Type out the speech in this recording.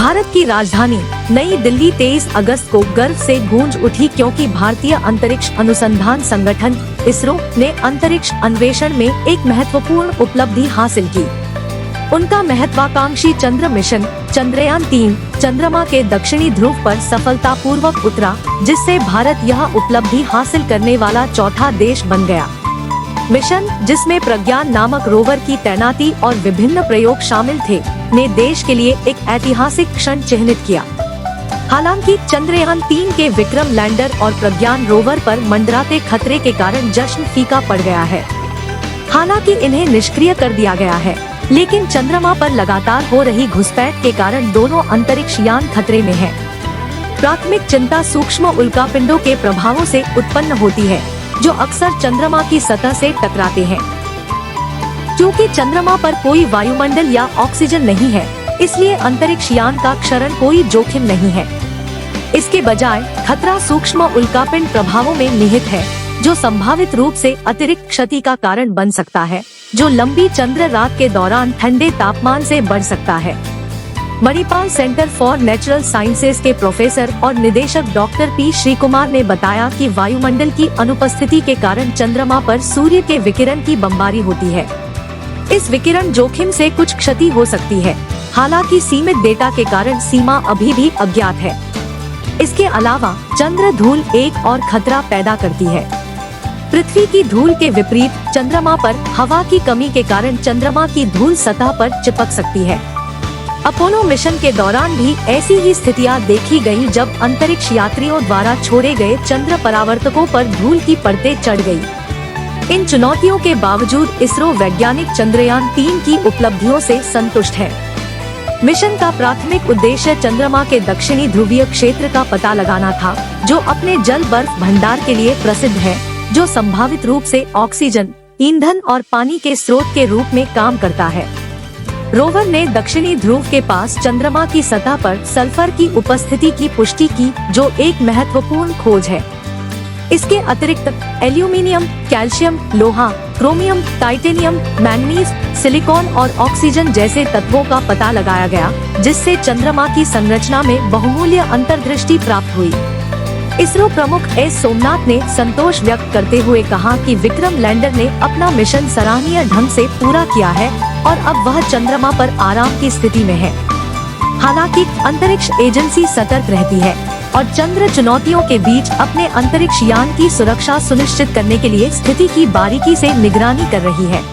भारत की राजधानी नई दिल्ली 23 अगस्त को गर्व से गूंज उठी, क्योंकि भारतीय अंतरिक्ष अनुसंधान संगठन इसरो ने अंतरिक्ष अन्वेषण में एक महत्वपूर्ण उपलब्धि हासिल की। उनका महत्वाकांक्षी चंद्र मिशन चंद्रयान-3 चंद्रमा के दक्षिणी ध्रुव पर सफलतापूर्वक उतरा, जिससे भारत यह उपलब्धि हासिल करने वाला चौथा देश बन गया। मिशन, जिसमें प्रज्ञान नामक रोवर की तैनाती और विभिन्न प्रयोग शामिल थे, ने देश के लिए एक ऐतिहासिक क्षण चिह्नित किया। हालांकि चंद्रयान-3 के विक्रम लैंडर और प्रज्ञान रोवर पर मंडराते खतरे के कारण जश्न फीका पड़ गया है। हालांकि इन्हें निष्क्रिय कर दिया गया है, लेकिन चंद्रमा पर लगातार हो रही घुसपैठ के कारण दोनों अंतरिक्ष यान खतरे में हैं। प्राथमिक चिंता सूक्ष्म उल्कापिंडों के प्रभावों से उत्पन्न होती है, जो अक्सर चंद्रमा की सतह से टकराते हैं। क्योंकि चंद्रमा पर कोई वायुमंडल या ऑक्सीजन नहीं है, इसलिए अंतरिक्ष यान का क्षरण कोई जोखिम नहीं है। इसके बजाय खतरा सूक्ष्म उल्कापिंड प्रभावों में निहित है, जो संभावित रूप से अतिरिक्त क्षति का कारण बन सकता है, जो लंबी चंद्र रात के दौरान ठंडे तापमान से बढ़ सकता है। Manipal centre for natural sciences के प्रोफेसर और निदेशक डॉक्टर पी श्रीकुमार ने बताया कि वायुमंडल की अनुपस्थिति के कारण चंद्रमा पर सूर्य के विकिरण की बमबारी होती है। इस विकिरण जोखिम से कुछ क्षति हो सकती है, हालांकि सीमित डेटा के कारण सीमा अभी भी अज्ञात है। इसके अलावा चंद्र धूल एक और खतरा पैदा करती है। पृथ्वी की धूल के विपरीत चंद्रमा पर हवा की कमी के कारण चंद्रमा की धूल सतह पर चिपक सकती है। अपोलो मिशन के दौरान भी ऐसी ही स्थितियां देखी गयी, जब अंतरिक्ष यात्रियों द्वारा छोड़े गए चंद्र परावर्तकों पर धूल की परतें चढ़ गयी। इन चुनौतियों के बावजूद इसरो वैज्ञानिक चंद्रयान-3 की उपलब्धियों से संतुष्ट है। मिशन का प्राथमिक उद्देश्य चंद्रमा के दक्षिणी ध्रुवीय क्षेत्र का पता लगाना था, जो अपने जल बर्फ भंडार के लिए प्रसिद्ध है, जो संभावित रूप से ऑक्सीजन, ईंधन और पानी के स्रोत के रूप में काम करता है। रोवर ने दक्षिणी ध्रुव के पास चंद्रमा की सतह पर सल्फर की उपस्थिति की पुष्टि की, जो एक महत्वपूर्ण खोज है। इसके अतिरिक्त एल्यूमिनियम, कैल्शियम, लोहा, क्रोमियम, टाइटेनियम, मैंगनीज, सिलिकॉन और ऑक्सीजन जैसे तत्वों का पता लगाया गया, जिससे चंद्रमा की संरचना में बहुमूल्य अंतर्दृष्टि प्राप्त हुई। इसरो प्रमुख एस सोमनाथ ने संतोष व्यक्त करते हुए कहा कि विक्रम लैंडर ने अपना मिशन सराहनीय ढंग से पूरा किया है और अब वह चंद्रमा पर आराम की स्थिति में है। हालांकि अंतरिक्ष एजेंसी सतर्क रहती है और चंद्र चुनौतियों के बीच अपने अंतरिक्ष यान की सुरक्षा सुनिश्चित करने के लिए स्थिति की बारीकी से निगरानी कर रही है।